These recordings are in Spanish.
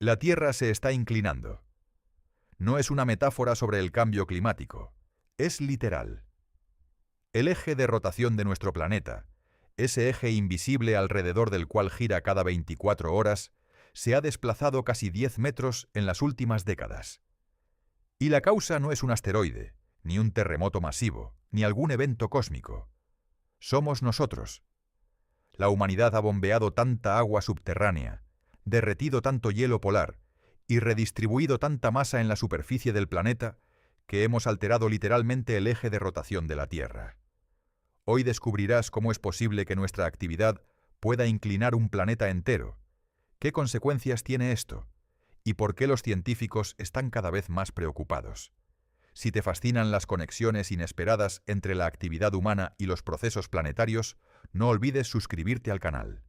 La Tierra se está inclinando. No es una metáfora sobre el cambio climático, es literal. El eje de rotación de nuestro planeta, ese eje invisible alrededor del cual gira cada 24 horas, se ha desplazado casi 10 metros en las últimas décadas. Y la causa no es un asteroide, ni un terremoto masivo, ni algún evento cósmico. Somos nosotros. La humanidad ha bombeado tanta agua subterránea, derretido tanto hielo polar y redistribuido tanta masa en la superficie del planeta que hemos alterado literalmente el eje de rotación de la Tierra. Hoy descubrirás cómo es posible que nuestra actividad pueda inclinar un planeta entero. ¿Qué consecuencias tiene esto? ¿Y por qué los científicos están cada vez más preocupados? Si te fascinan las conexiones inesperadas entre la actividad humana y los procesos planetarios, no olvides suscribirte al canal.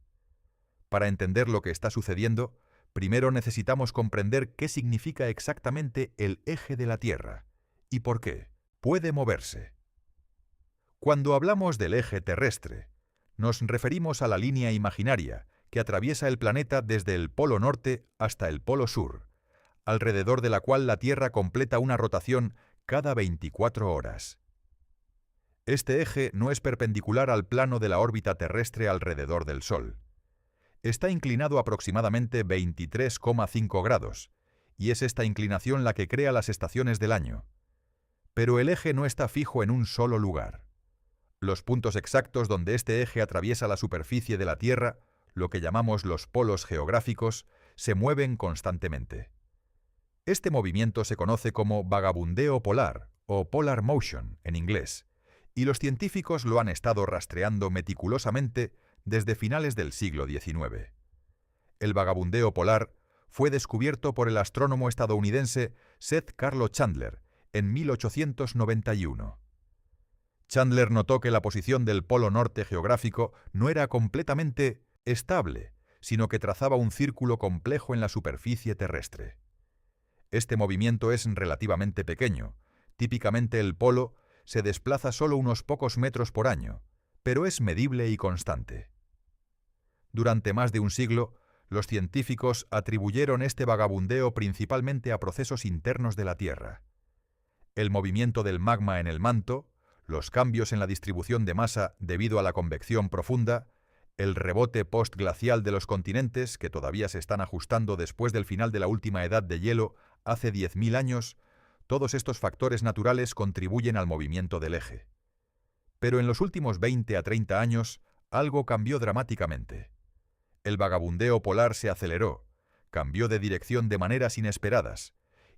Para entender lo que está sucediendo, primero necesitamos comprender qué significa exactamente el eje de la Tierra y por qué puede moverse. Cuando hablamos del eje terrestre, nos referimos a la línea imaginaria que atraviesa el planeta desde el polo norte hasta el polo sur, alrededor de la cual la Tierra completa una rotación cada 24 horas. Este eje no es perpendicular al plano de la órbita terrestre alrededor del Sol. Está inclinado aproximadamente 23,5 grados, y es esta inclinación la que crea las estaciones del año. Pero el eje no está fijo en un solo lugar. Los puntos exactos donde este eje atraviesa la superficie de la Tierra, lo que llamamos los polos geográficos, se mueven constantemente. Este movimiento se conoce como vagabundeo polar, o polar motion en inglés, y los científicos lo han estado rastreando meticulosamente desde finales del siglo XIX. El vagabundeo polar fue descubierto por el astrónomo estadounidense Seth Carlo Chandler en 1891. Chandler notó que la posición del polo norte geográfico no era completamente estable, sino que trazaba un círculo complejo en la superficie terrestre. Este movimiento es relativamente pequeño. Típicamente el polo se desplaza solo unos pocos metros por año, pero es medible y constante. Durante más de un siglo, los científicos atribuyeron este vagabundeo principalmente a procesos internos de la Tierra. El movimiento del magma en el manto, los cambios en la distribución de masa debido a la convección profunda, el rebote postglacial de los continentes, que todavía se están ajustando después del final de la última edad de hielo hace 10.000 años, todos estos factores naturales contribuyen al movimiento del eje. Pero en los últimos 20 a 30 años, algo cambió dramáticamente. El vagabundeo polar se aceleró, cambió de dirección de maneras inesperadas,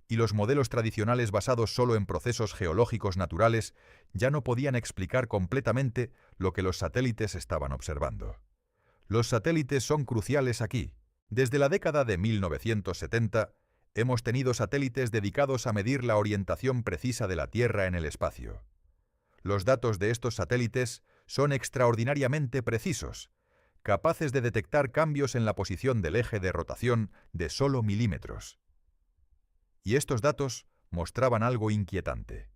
y los modelos tradicionales basados solo en procesos geológicos naturales ya no podían explicar completamente lo que los satélites estaban observando. Los satélites son cruciales aquí. Desde la década de 1970, hemos tenido satélites dedicados a medir la orientación precisa de la Tierra en el espacio. Los datos de estos satélites son extraordinariamente precisos, capaces de detectar cambios en la posición del eje de rotación de solo milímetros. Y estos datos mostraban algo inquietante.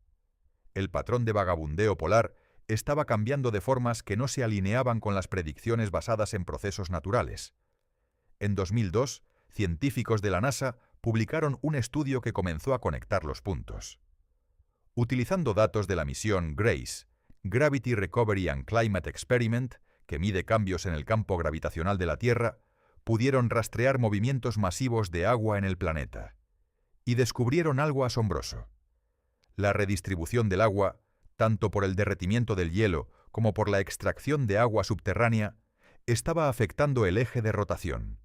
El patrón de vagabundeo polar estaba cambiando de formas que no se alineaban con las predicciones basadas en procesos naturales. En 2002, científicos de la NASA publicaron un estudio que comenzó a conectar los puntos. Utilizando datos de la misión GRACE, Gravity Recovery and Climate Experiment, que mide cambios en el campo gravitacional de la Tierra, pudieron rastrear movimientos masivos de agua en el planeta. Y descubrieron algo asombroso. La redistribución del agua, tanto por el derretimiento del hielo como por la extracción de agua subterránea, estaba afectando el eje de rotación.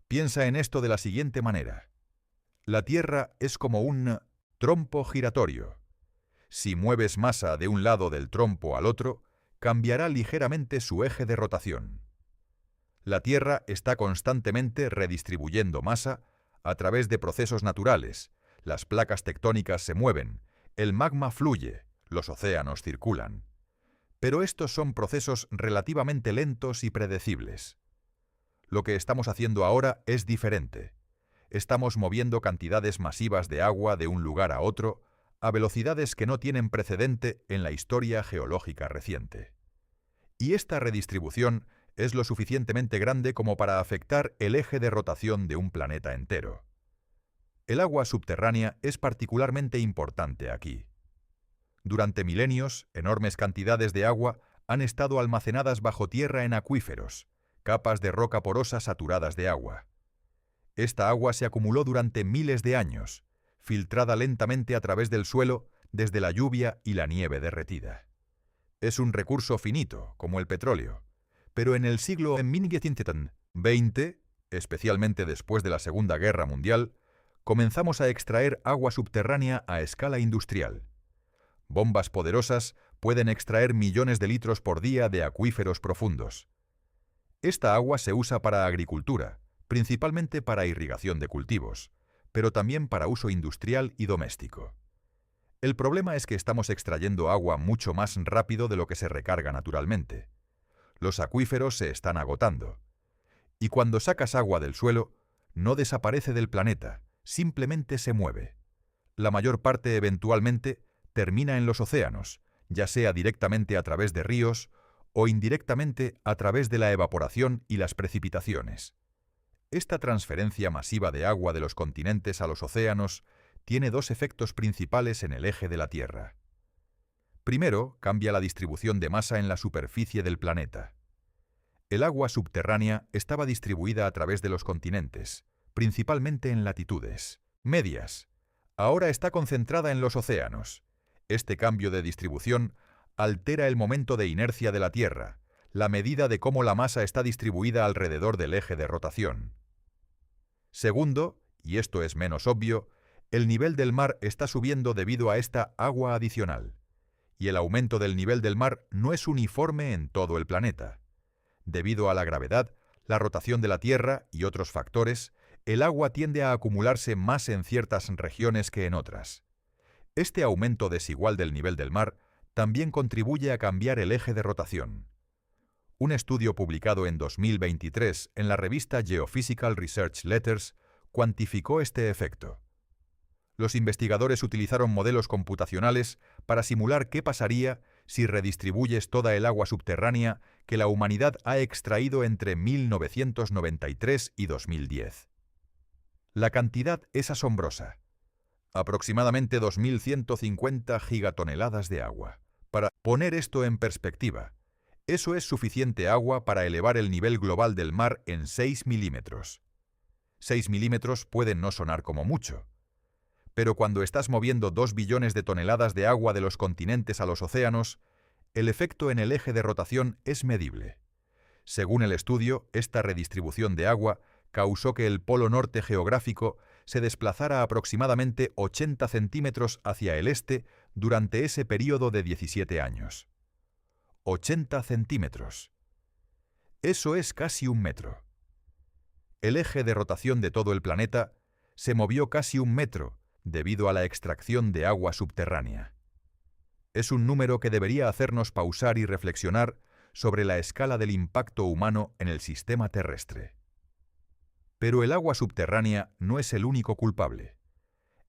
Piensa en esto de la siguiente manera. La Tierra es como un trompo giratorio. Si mueves masa de un lado del trompo al otro, cambiará ligeramente su eje de rotación. La Tierra está constantemente redistribuyendo masa a través de procesos naturales. Las placas tectónicas se mueven, el magma fluye, los océanos circulan. Pero estos son procesos relativamente lentos y predecibles. Lo que estamos haciendo ahora es diferente. Estamos moviendo cantidades masivas de agua de un lugar a otro a velocidades que no tienen precedente en la historia geológica reciente. Y esta redistribución es lo suficientemente grande como para afectar el eje de rotación de un planeta entero. El agua subterránea es particularmente importante aquí. Durante milenios, enormes cantidades de agua han estado almacenadas bajo tierra en acuíferos, capas de roca porosa saturadas de agua. Esta agua se acumuló durante miles de años, filtrada lentamente a través del suelo desde la lluvia y la nieve derretida. Es un recurso finito, como el petróleo, pero en el siglo XX, especialmente después de la Segunda Guerra Mundial, comenzamos a extraer agua subterránea a escala industrial. Bombas poderosas pueden extraer millones de litros por día de acuíferos profundos. Esta agua se usa para agricultura, principalmente para irrigación de cultivos, pero también para uso industrial y doméstico. El problema es que estamos extrayendo agua mucho más rápido de lo que se recarga naturalmente. Los acuíferos se están agotando. Y cuando sacas agua del suelo, no desaparece del planeta, simplemente se mueve. La mayor parte eventualmente termina en los océanos, ya sea directamente a través de ríos o indirectamente a través de la evaporación y las precipitaciones. Esta transferencia masiva de agua de los continentes a los océanos tiene dos efectos principales en el eje de la Tierra. Primero, cambia la distribución de masa en la superficie del planeta. El agua subterránea estaba distribuida a través de los continentes, principalmente en latitudes medias. Ahora está concentrada en los océanos. Este cambio de distribución altera el momento de inercia de la Tierra, la medida de cómo la masa está distribuida alrededor del eje de rotación. Segundo, y esto es menos obvio, el nivel del mar está subiendo debido a esta agua adicional, y el aumento del nivel del mar no es uniforme en todo el planeta. Debido a la gravedad, la rotación de la Tierra y otros factores, el agua tiende a acumularse más en ciertas regiones que en otras. Este aumento desigual del nivel del mar también contribuye a cambiar el eje de rotación. Un estudio publicado en 2023 en la revista Geophysical Research Letters cuantificó este efecto. Los investigadores utilizaron modelos computacionales para simular qué pasaría si redistribuyes toda el agua subterránea que la humanidad ha extraído entre 1993 y 2010. La cantidad es asombrosa. Aproximadamente 2.150 gigatoneladas de agua. Para poner esto en perspectiva, eso es suficiente agua para elevar el nivel global del mar en 6 milímetros. 6 milímetros pueden no sonar como mucho, pero cuando estás moviendo 2 billones de toneladas de agua de los continentes a los océanos, el efecto en el eje de rotación es medible. Según el estudio, esta redistribución de agua causó que el polo norte geográfico se desplazara aproximadamente 80 centímetros hacia el este durante ese período de 17 años. 80 centímetros. Eso es casi un metro. El eje de rotación de todo el planeta se movió casi un metro debido a la extracción de agua subterránea. Es un número que debería hacernos pausar y reflexionar sobre la escala del impacto humano en el sistema terrestre. Pero el agua subterránea no es el único culpable.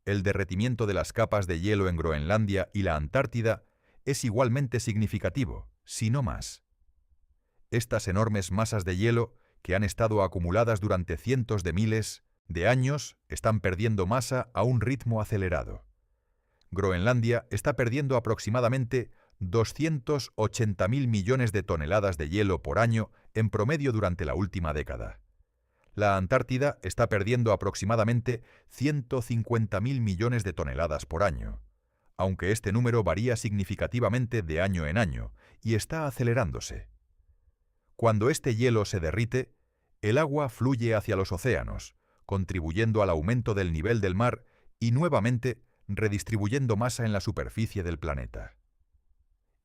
El derretimiento de las capas de hielo en Groenlandia y la Antártida es igualmente significativo, si no más. Estas enormes masas de hielo, que han estado acumuladas durante cientos de miles de años, están perdiendo masa a un ritmo acelerado. Groenlandia está perdiendo aproximadamente 280.000 millones de toneladas de hielo por año en promedio durante la última década. La Antártida está perdiendo aproximadamente 150.000 millones de toneladas por año, aunque este número varía significativamente de año en año y está acelerándose. Cuando este hielo se derrite, el agua fluye hacia los océanos, contribuyendo al aumento del nivel del mar y nuevamente redistribuyendo masa en la superficie del planeta.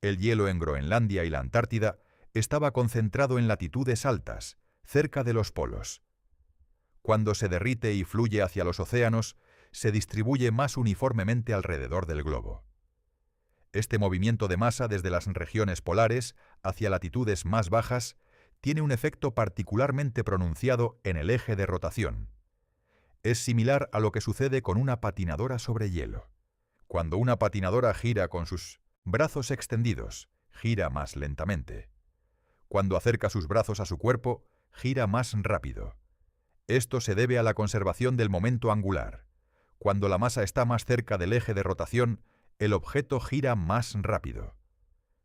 El hielo en Groenlandia y la Antártida estaba concentrado en latitudes altas, cerca de los polos. Cuando se derrite y fluye hacia los océanos, se distribuye más uniformemente alrededor del globo. Este movimiento de masa desde las regiones polares hacia latitudes más bajas tiene un efecto particularmente pronunciado en el eje de rotación. Es similar a lo que sucede con una patinadora sobre hielo. Cuando una patinadora gira con sus brazos extendidos, gira más lentamente. Cuando acerca sus brazos a su cuerpo, gira más rápido. Esto se debe a la conservación del momento angular. Cuando la masa está más cerca del eje de rotación, el objeto gira más rápido.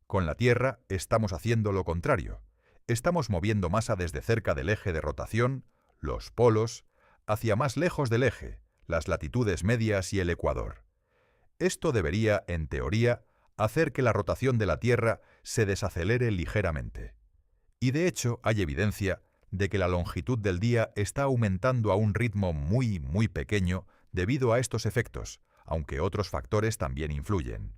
Con la Tierra estamos haciendo lo contrario. Estamos moviendo masa desde cerca del eje de rotación, los polos, hacia más lejos del eje, las latitudes medias y el ecuador. Esto debería, en teoría, hacer que la rotación de la Tierra se desacelere ligeramente. Y de hecho hay evidencia de que la longitud del día está aumentando a un ritmo muy pequeño debido a estos efectos, aunque otros factores también influyen.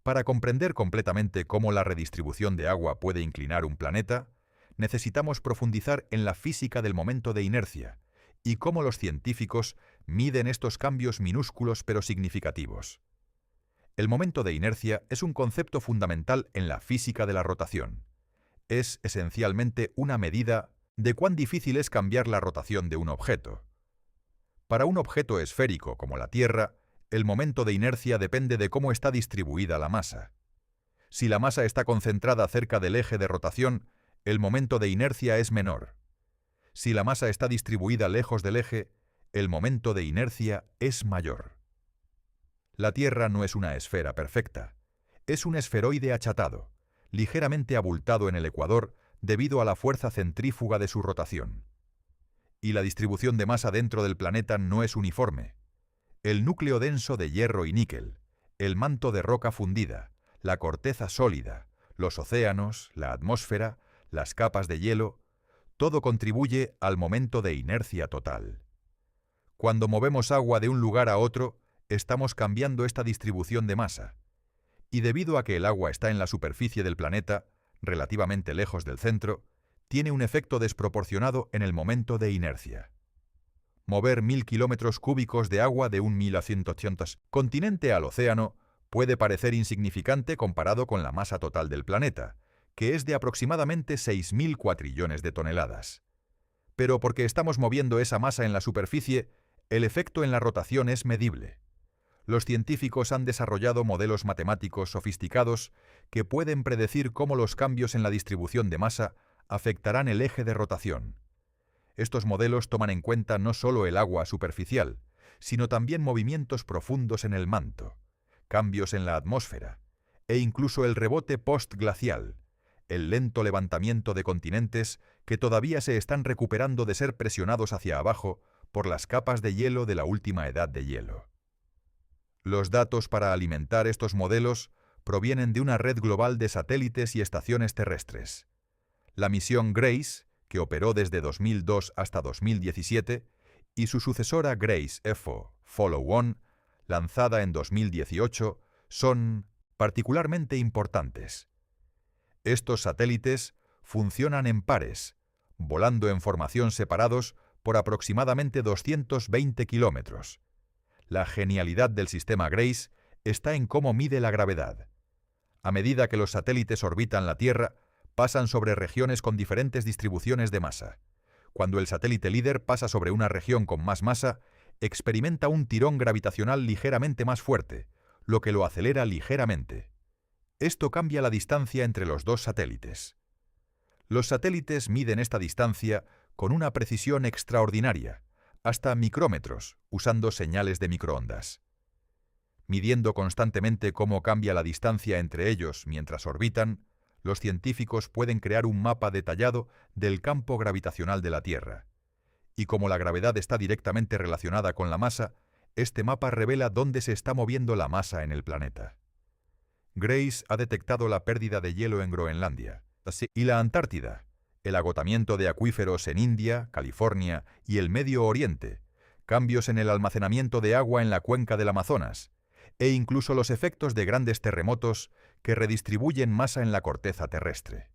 Para comprender completamente cómo la redistribución de agua puede inclinar un planeta, necesitamos profundizar en la física del momento de inercia y cómo los científicos miden estos cambios minúsculos pero significativos. El momento de inercia es un concepto fundamental en la física de la rotación. Es esencialmente una medida de cuán difícil es cambiar la rotación de un objeto. Para un objeto esférico como la Tierra, el momento de inercia depende de cómo está distribuida la masa. Si la masa está concentrada cerca del eje de rotación, el momento de inercia es menor. Si la masa está distribuida lejos del eje, el momento de inercia es mayor. La Tierra no es una esfera perfecta. Es un esferoide achatado, ligeramente abultado en el ecuador debido a la fuerza centrífuga de su rotación. Y la distribución de masa dentro del planeta no es uniforme. El núcleo denso de hierro y níquel, el manto de roca fundida, la corteza sólida, los océanos, la atmósfera, las capas de hielo, todo contribuye al momento de inercia total. Cuando movemos agua de un lugar a otro, estamos cambiando esta distribución de masa. Y debido a que el agua está en la superficie del planeta, relativamente lejos del centro, tiene un efecto desproporcionado en el momento de inercia. Mover 1000 kilómetros cúbicos de agua de un 1180 continente al océano puede parecer insignificante comparado con la masa total del planeta, que es de aproximadamente 6.000 cuatrillones de toneladas. Pero porque estamos moviendo esa masa en la superficie, el efecto en la rotación es medible. Los científicos han desarrollado modelos matemáticos sofisticados que pueden predecir cómo los cambios en la distribución de masa afectarán el eje de rotación. Estos modelos toman en cuenta no solo el agua superficial, sino también movimientos profundos en el manto, cambios en la atmósfera, e incluso el rebote postglacial, el lento levantamiento de continentes que todavía se están recuperando de ser presionados hacia abajo por las capas de hielo de la última edad de hielo. Los datos para alimentar estos modelos provienen de una red global de satélites y estaciones terrestres. La misión GRACE, que operó desde 2002 hasta 2017, y su sucesora GRACE EFO Follow-on, lanzada en 2018, son particularmente importantes. Estos satélites funcionan en pares, volando en formación separados por aproximadamente 220 kilómetros. La genialidad del sistema GRACE está en cómo mide la gravedad. A medida que los satélites orbitan la Tierra, pasan sobre regiones con diferentes distribuciones de masa. Cuando el satélite líder pasa sobre una región con más masa, experimenta un tirón gravitacional ligeramente más fuerte, lo que lo acelera ligeramente. Esto cambia la distancia entre los dos satélites. Los satélites miden esta distancia con una precisión extraordinaria, hasta micrómetros, usando señales de microondas. Midiendo constantemente cómo cambia la distancia entre ellos mientras orbitan, los científicos pueden crear un mapa detallado del campo gravitacional de la Tierra. Y como la gravedad está directamente relacionada con la masa, este mapa revela dónde se está moviendo la masa en el planeta. GRACE ha detectado la pérdida de hielo en Groenlandia y la Antártida, el agotamiento de acuíferos en India, California y el Medio Oriente, cambios en el almacenamiento de agua en la cuenca del Amazonas, e incluso los efectos de grandes terremotos que redistribuyen masa en la corteza terrestre.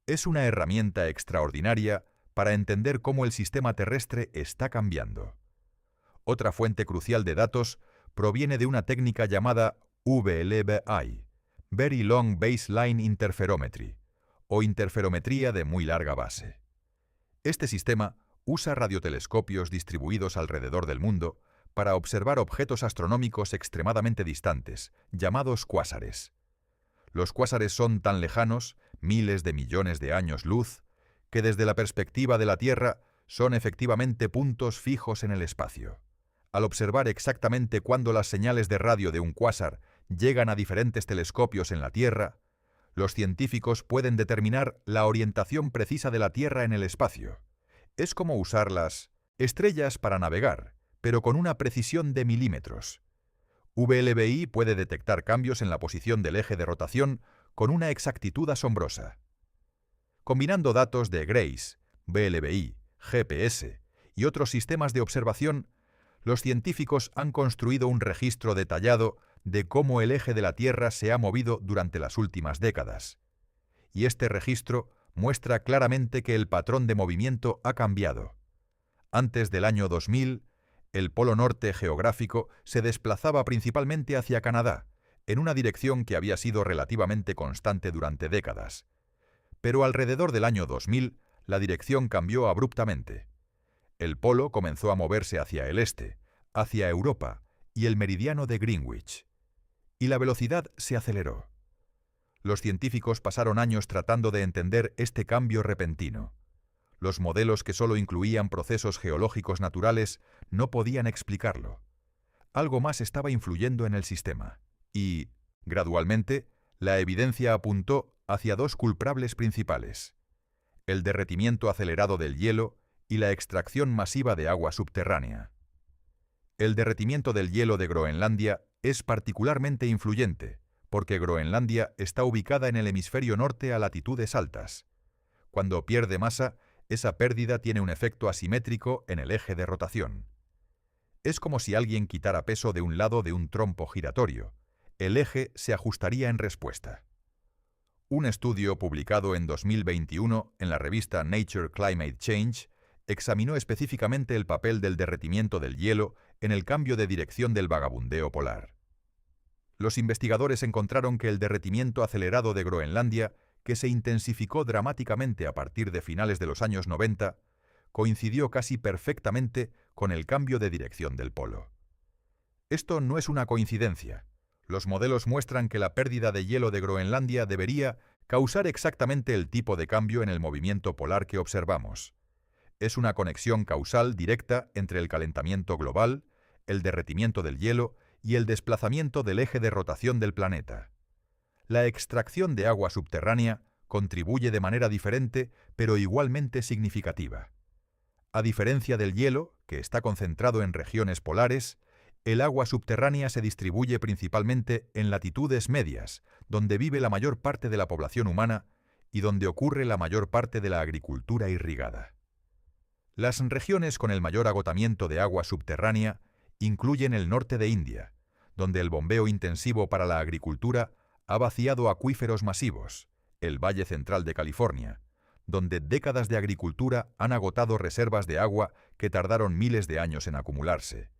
Es una herramienta extraordinaria para entender cómo el sistema terrestre está cambiando. Otra fuente crucial de datos proviene de una técnica llamada VLBI, Very Long Baseline Interferometry, o interferometría de muy larga base. Este sistema usa radiotelescopios distribuidos alrededor del mundo para observar objetos astronómicos extremadamente distantes, llamados cuásares. Los cuásares son tan lejanos, miles de millones de años luz, que desde la perspectiva de la Tierra son efectivamente puntos fijos en el espacio. Al observar exactamente cuándo las señales de radio de un cuásar llegan a diferentes telescopios en la Tierra, los científicos pueden determinar la orientación precisa de la Tierra en el espacio. Es como usar las estrellas para navegar, pero con una precisión de milímetros. VLBI puede detectar cambios en la posición del eje de rotación con una exactitud asombrosa. Combinando datos de GRACE, VLBI, GPS y otros sistemas de observación, los científicos han construido un registro detallado de cómo el eje de la Tierra se ha movido durante las últimas décadas. Y este registro muestra claramente que el patrón de movimiento ha cambiado. Antes del año 2000, el polo norte geográfico se desplazaba principalmente hacia Canadá, en una dirección que había sido relativamente constante durante décadas. Pero alrededor del año 2000, la dirección cambió abruptamente. El polo comenzó a moverse hacia el este, hacia Europa y el meridiano de Greenwich. Y la velocidad se aceleró. Los científicos pasaron años tratando de entender este cambio repentino. Los modelos que solo incluían procesos geológicos naturales no podían explicarlo. Algo más estaba influyendo en el sistema. Y, gradualmente, la evidencia apuntó hacia dos culpables principales: el derretimiento acelerado del hielo y la extracción masiva de agua subterránea. El derretimiento del hielo de Groenlandia es particularmente influyente, porque Groenlandia está ubicada en el hemisferio norte a latitudes altas. Cuando pierde masa, esa pérdida tiene un efecto asimétrico en el eje de rotación. Es como si alguien quitara peso de un lado de un trompo giratorio. El eje se ajustaría en respuesta. Un estudio publicado en 2021 en la revista Nature Climate Change examinó específicamente el papel del derretimiento del hielo en el cambio de dirección del vagabundeo polar. Los investigadores encontraron que el derretimiento acelerado de Groenlandia, que se intensificó dramáticamente a partir de finales de los años 90, coincidió casi perfectamente con el cambio de dirección del polo. Esto no es una coincidencia. Los modelos muestran que la pérdida de hielo de Groenlandia debería causar exactamente el tipo de cambio en el movimiento polar que observamos. Es una conexión causal directa entre el calentamiento global, el derretimiento del hielo y el desplazamiento del eje de rotación del planeta. La extracción de agua subterránea contribuye de manera diferente, pero igualmente significativa. A diferencia del hielo, que está concentrado en regiones polares, el agua subterránea se distribuye principalmente en latitudes medias, donde vive la mayor parte de la población humana y donde ocurre la mayor parte de la agricultura irrigada. Las regiones con el mayor agotamiento de agua subterránea incluyen el norte de India, donde el bombeo intensivo para la agricultura ha vaciado acuíferos masivos, el Valle Central de California, donde décadas de agricultura han agotado reservas de agua que tardaron miles de años en acumularse,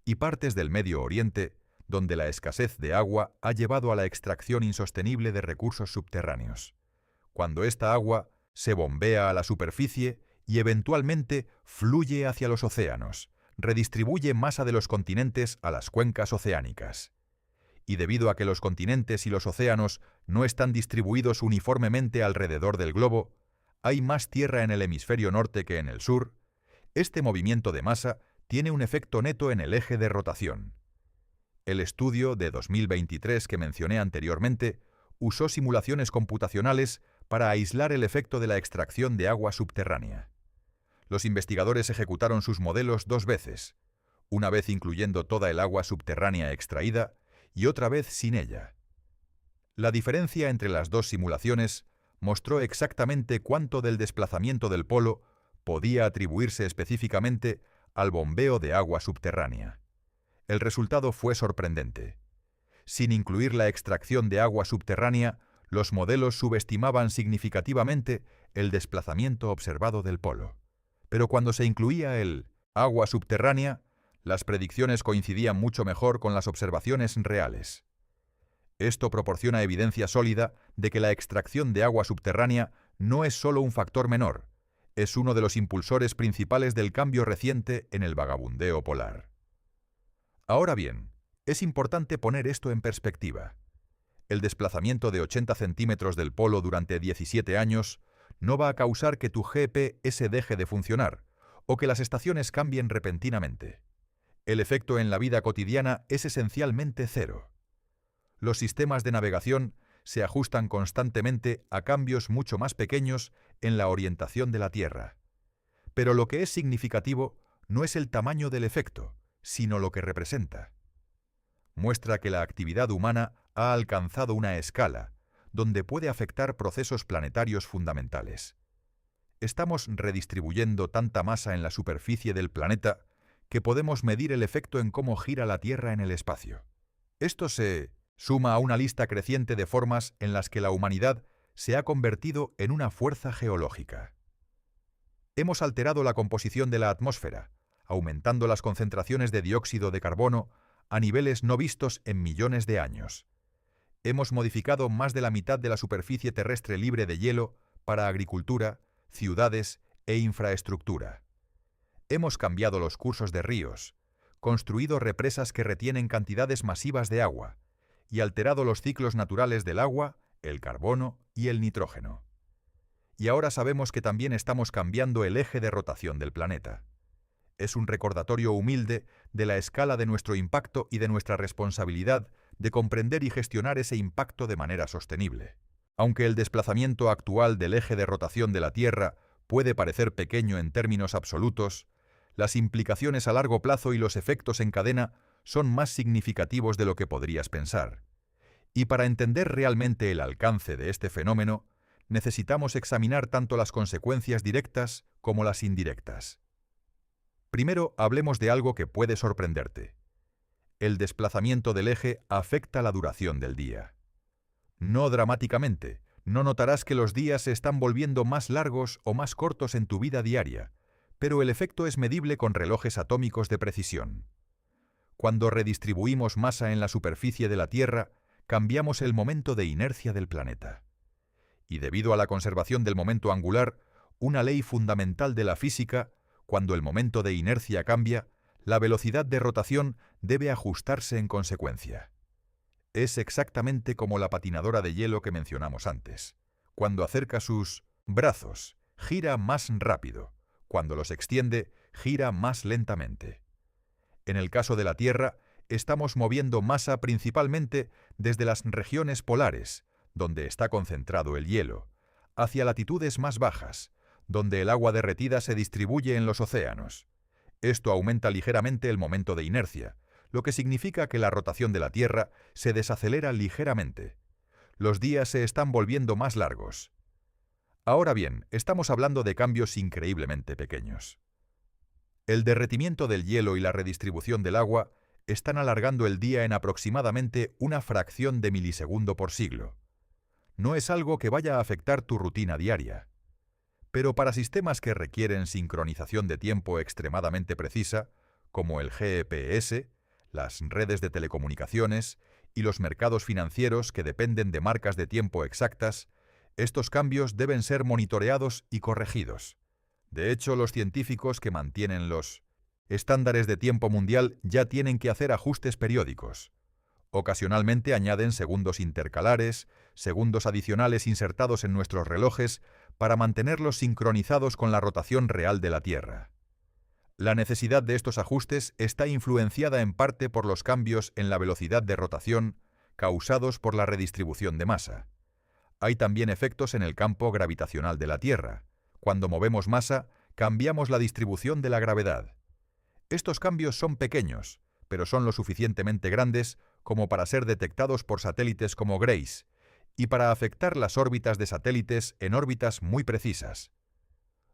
y partes del Medio Oriente, donde la escasez de agua ha llevado a la extracción insostenible de recursos subterráneos. Cuando esta agua se bombea a la superficie y eventualmente fluye hacia los océanos, redistribuye masa de los continentes a las cuencas oceánicas. Y debido a que los continentes y los océanos no están distribuidos uniformemente alrededor del globo, hay más tierra en el hemisferio norte que en el sur, este movimiento de masa tiene un efecto neto en el eje de rotación. El estudio de 2023 que mencioné anteriormente usó simulaciones computacionales para aislar el efecto de la extracción de agua subterránea. Los investigadores ejecutaron sus modelos dos veces, una vez incluyendo toda el agua subterránea extraída y otra vez sin ella. La diferencia entre las dos simulaciones mostró exactamente cuánto del desplazamiento del polo podía atribuirse específicamente al bombeo de agua subterránea. El resultado fue sorprendente. Sin incluir la extracción de agua subterránea, los modelos subestimaban significativamente el desplazamiento observado del polo. Pero cuando se incluía el agua subterránea, las predicciones coincidían mucho mejor con las observaciones reales. Esto proporciona evidencia sólida de que la extracción de agua subterránea no es solo un factor menor, es uno de los impulsores principales del cambio reciente en el vagabundeo polar. Ahora bien, es importante poner esto en perspectiva. El desplazamiento de 80 centímetros del polo durante 17 años no va a causar que tu GPS deje de funcionar o que las estaciones cambien repentinamente. El efecto en la vida cotidiana es esencialmente cero. Los sistemas de navegación se ajustan constantemente a cambios mucho más pequeños en la orientación de la Tierra. Pero lo que es significativo no es el tamaño del efecto, sino lo que representa. Muestra que la actividad humana ha alcanzado una escala donde puede afectar procesos planetarios fundamentales. Estamos redistribuyendo tanta masa en la superficie del planeta que podemos medir el efecto en cómo gira la Tierra en el espacio. Esto se suma a una lista creciente de formas en las que la humanidad se ha convertido en una fuerza geológica. Hemos alterado la composición de la atmósfera, aumentando las concentraciones de dióxido de carbono a niveles no vistos en millones de años. Hemos modificado más de la mitad de la superficie terrestre libre de hielo para agricultura, ciudades e infraestructura. Hemos cambiado los cursos de ríos, construido represas que retienen cantidades masivas de agua y alterado los ciclos naturales del agua, el carbono y el nitrógeno. Y ahora sabemos que también estamos cambiando el eje de rotación del planeta. Es un recordatorio humilde de la escala de nuestro impacto y de nuestra responsabilidad de comprender y gestionar ese impacto de manera sostenible. Aunque el desplazamiento actual del eje de rotación de la Tierra puede parecer pequeño en términos absolutos, las implicaciones a largo plazo y los efectos en cadena son más significativos de lo que podrías pensar. Y para entender realmente el alcance de este fenómeno, necesitamos examinar tanto las consecuencias directas como las indirectas. Primero, hablemos de algo que puede sorprenderte. El desplazamiento del eje afecta la duración del día. No dramáticamente, no notarás que los días se están volviendo más largos o más cortos en tu vida diaria, pero el efecto es medible con relojes atómicos de precisión. Cuando redistribuimos masa en la superficie de la Tierra, cambiamos el momento de inercia del planeta. Y debido a la conservación del momento angular, una ley fundamental de la física, cuando el momento de inercia cambia, la velocidad de rotación debe ajustarse en consecuencia. Es exactamente como la patinadora de hielo que mencionamos antes. Cuando acerca sus brazos, gira más rápido. Cuando los extiende, gira más lentamente. En el caso de la Tierra, estamos moviendo masa principalmente desde las regiones polares, donde está concentrado el hielo, hacia latitudes más bajas, donde el agua derretida se distribuye en los océanos. Esto aumenta ligeramente el momento de inercia, lo que significa que la rotación de la Tierra se desacelera ligeramente. Los días se están volviendo más largos. Ahora bien, estamos hablando de cambios increíblemente pequeños. El derretimiento del hielo y la redistribución del agua están alargando el día en aproximadamente una fracción de milisegundo por siglo. No es algo que vaya a afectar tu rutina diaria. Pero para sistemas que requieren sincronización de tiempo extremadamente precisa, como el GPS, las redes de telecomunicaciones y los mercados financieros que dependen de marcas de tiempo exactas, estos cambios deben ser monitoreados y corregidos. De hecho, los científicos que mantienen los estándares de tiempo mundial ya tienen que hacer ajustes periódicos. Ocasionalmente añaden segundos intercalares, segundos adicionales insertados en nuestros relojes para mantenerlos sincronizados con la rotación real de la Tierra. La necesidad de estos ajustes está influenciada en parte por los cambios en la velocidad de rotación causados por la redistribución de masa. Hay también efectos en el campo gravitacional de la Tierra. Cuando movemos masa, cambiamos la distribución de la gravedad. Estos cambios son pequeños, pero son lo suficientemente grandes como para ser detectados por satélites como Grace y para afectar las órbitas de satélites en órbitas muy precisas.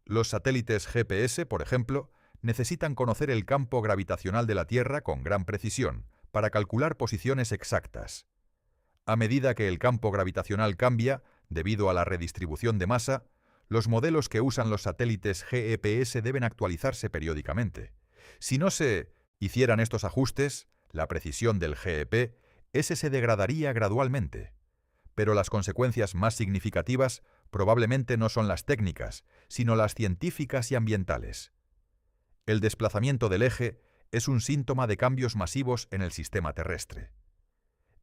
Los satélites GPS, por ejemplo, necesitan conocer el campo gravitacional de la Tierra con gran precisión para calcular posiciones exactas. A medida que el campo gravitacional cambia, debido a la redistribución de masa, los modelos que usan los satélites GPS deben actualizarse periódicamente. Si no se hicieran estos ajustes, la precisión del GPS se degradaría gradualmente. Pero las consecuencias más significativas probablemente no son las técnicas, sino las científicas y ambientales. El desplazamiento del eje es un síntoma de cambios masivos en el sistema terrestre.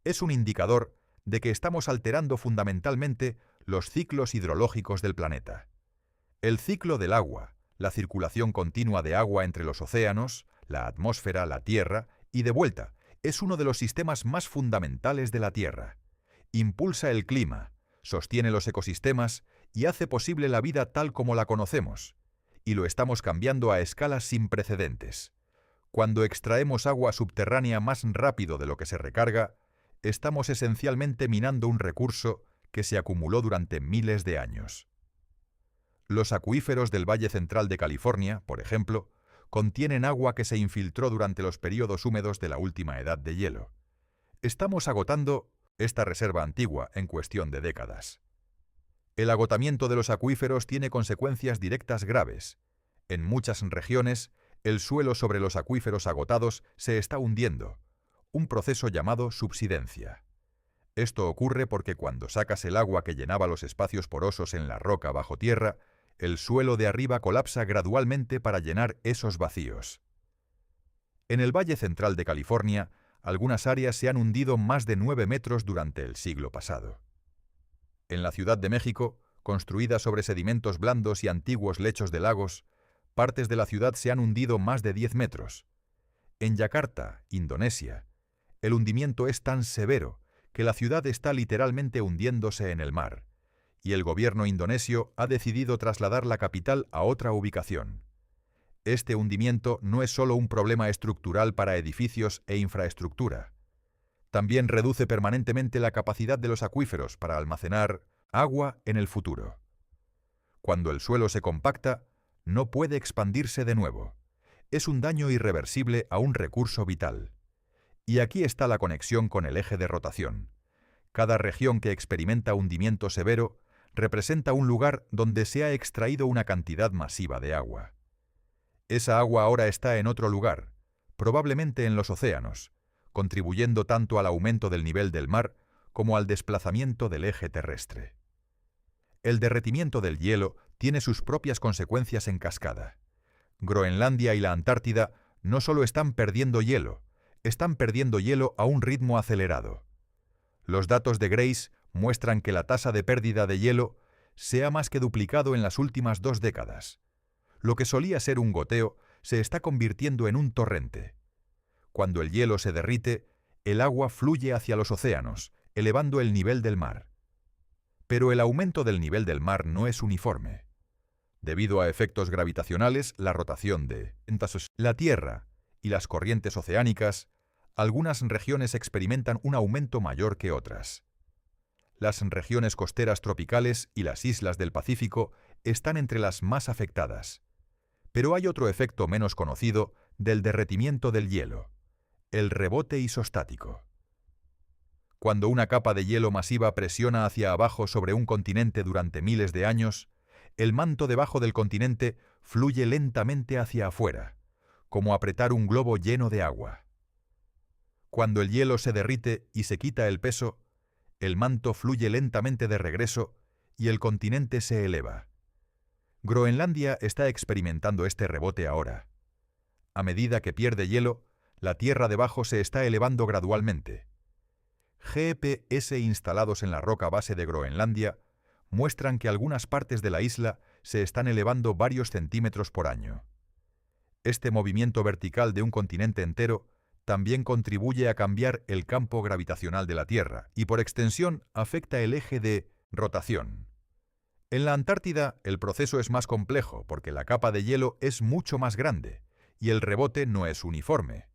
Es un indicador de que estamos alterando fundamentalmente los ciclos hidrológicos del planeta. El ciclo del agua, la circulación continua de agua entre los océanos, la atmósfera, la Tierra y de vuelta, es uno de los sistemas más fundamentales de la Tierra. Impulsa el clima, sostiene los ecosistemas y hace posible la vida tal como la conocemos. Y lo estamos cambiando a escalas sin precedentes. Cuando extraemos agua subterránea más rápido de lo que se recarga, estamos esencialmente minando un recurso que se acumuló durante miles de años. Los acuíferos del Valle Central de California, por ejemplo, contienen agua que se infiltró durante los períodos húmedos de la última edad de hielo. Estamos agotando esta reserva antigua en cuestión de décadas. El agotamiento de los acuíferos tiene consecuencias directas graves. En muchas regiones, el suelo sobre los acuíferos agotados se está hundiendo, un proceso llamado subsidencia. Esto ocurre porque cuando sacas el agua que llenaba los espacios porosos en la roca bajo tierra, el suelo de arriba colapsa gradualmente para llenar esos vacíos. En el Valle Central de California, algunas áreas se han hundido más de 9 metros durante el siglo pasado. En la Ciudad de México, construida sobre sedimentos blandos y antiguos lechos de lagos, partes de la ciudad se han hundido más de 10 metros. En Yakarta, Indonesia, el hundimiento es tan severo que la ciudad está literalmente hundiéndose en el mar, y el gobierno indonesio ha decidido trasladar la capital a otra ubicación. Este hundimiento no es solo un problema estructural para edificios e infraestructura. También reduce permanentemente la capacidad de los acuíferos para almacenar agua en el futuro. Cuando el suelo se compacta, no puede expandirse de nuevo. Es un daño irreversible a un recurso vital. Y aquí está la conexión con el eje de rotación. Cada región que experimenta hundimiento severo representa un lugar donde se ha extraído una cantidad masiva de agua. Esa agua ahora está en otro lugar, probablemente en los océanos, contribuyendo tanto al aumento del nivel del mar como al desplazamiento del eje terrestre. El derretimiento del hielo tiene sus propias consecuencias en cascada. Groenlandia y la Antártida no solo están perdiendo hielo a un ritmo acelerado. Los datos de Grace muestran que la tasa de pérdida de hielo se ha más que duplicado en las últimas 2 décadas. Lo que solía ser un goteo se está convirtiendo en un torrente. Cuando el hielo se derrite, el agua fluye hacia los océanos, elevando el nivel del mar. Pero el aumento del nivel del mar no es uniforme. Debido a efectos gravitacionales, la rotación de la Tierra y las corrientes oceánicas, algunas regiones experimentan un aumento mayor que otras. Las regiones costeras tropicales y las islas del Pacífico están entre las más afectadas. Pero hay otro efecto menos conocido del derretimiento del hielo: el rebote isostático. Cuando una capa de hielo masiva presiona hacia abajo sobre un continente durante miles de años, el manto debajo del continente fluye lentamente hacia afuera, como apretar un globo lleno de agua. Cuando el hielo se derrite y se quita el peso, el manto fluye lentamente de regreso y el continente se eleva. Groenlandia está experimentando este rebote ahora. A medida que pierde hielo, la tierra debajo se está elevando gradualmente. GPS instalados en la roca base de Groenlandia muestran que algunas partes de la isla se están elevando varios centímetros por año. Este movimiento vertical de un continente entero también contribuye a cambiar el campo gravitacional de la Tierra y, por extensión, afecta el eje de rotación. En la Antártida, el proceso es más complejo porque la capa de hielo es mucho más grande y el rebote no es uniforme.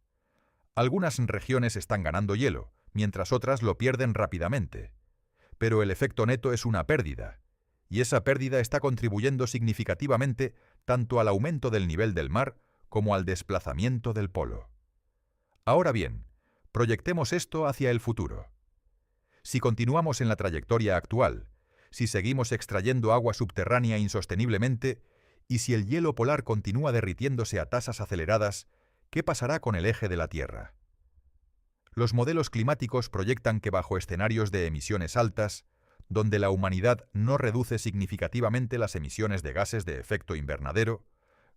Algunas regiones están ganando hielo, mientras otras lo pierden rápidamente. Pero el efecto neto es una pérdida, y esa pérdida está contribuyendo significativamente tanto al aumento del nivel del mar como al desplazamiento del polo. Ahora bien, proyectemos esto hacia el futuro. Si continuamos en la trayectoria actual, si seguimos extrayendo agua subterránea insosteniblemente, y si el hielo polar continúa derritiéndose a tasas aceleradas, ¿qué pasará con el eje de la Tierra? Los modelos climáticos proyectan que bajo escenarios de emisiones altas, donde la humanidad no reduce significativamente las emisiones de gases de efecto invernadero,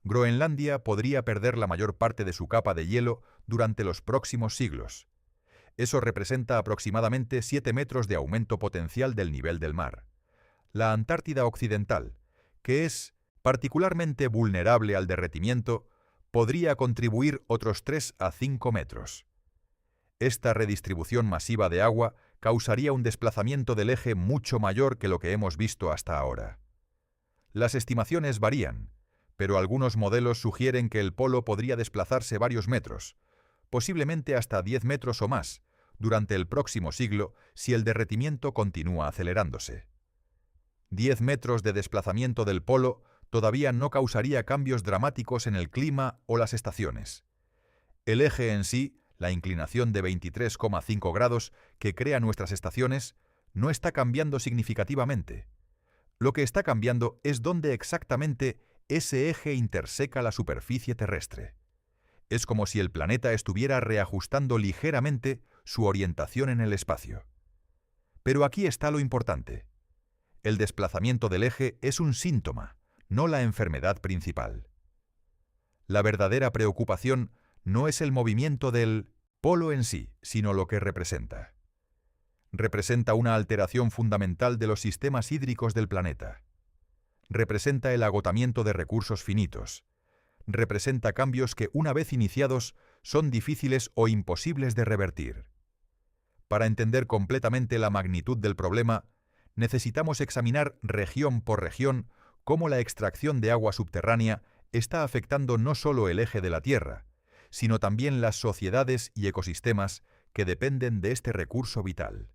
Groenlandia podría perder la mayor parte de su capa de hielo durante los próximos siglos. Eso representa aproximadamente 7 metros de aumento potencial del nivel del mar. La Antártida Occidental, que es particularmente vulnerable al derretimiento, podría contribuir otros 3 a 5 metros. Esta redistribución masiva de agua causaría un desplazamiento del eje mucho mayor que lo que hemos visto hasta ahora. Las estimaciones varían, pero algunos modelos sugieren que el polo podría desplazarse varios metros, posiblemente hasta 10 metros o más, durante el próximo siglo si el derretimiento continúa acelerándose. 10 metros de desplazamiento del polo todavía no causaría cambios dramáticos en el clima o las estaciones. El eje en sí, la inclinación de 23,5 grados que crea nuestras estaciones, no está cambiando significativamente. Lo que está cambiando es dónde exactamente ese eje interseca la superficie terrestre. Es como si el planeta estuviera reajustando ligeramente su orientación en el espacio. Pero aquí está lo importante. El desplazamiento del eje es un síntoma, no la enfermedad principal. La verdadera preocupación no es el movimiento del polo en sí, sino lo que representa. Representa una alteración fundamental de los sistemas hídricos del planeta. Representa el agotamiento de recursos finitos. Representa cambios que, una vez iniciados, son difíciles o imposibles de revertir. Para entender completamente la magnitud del problema, necesitamos examinar región por región cómo la extracción de agua subterránea está afectando no solo el eje de la Tierra, sino también las sociedades y ecosistemas que dependen de este recurso vital.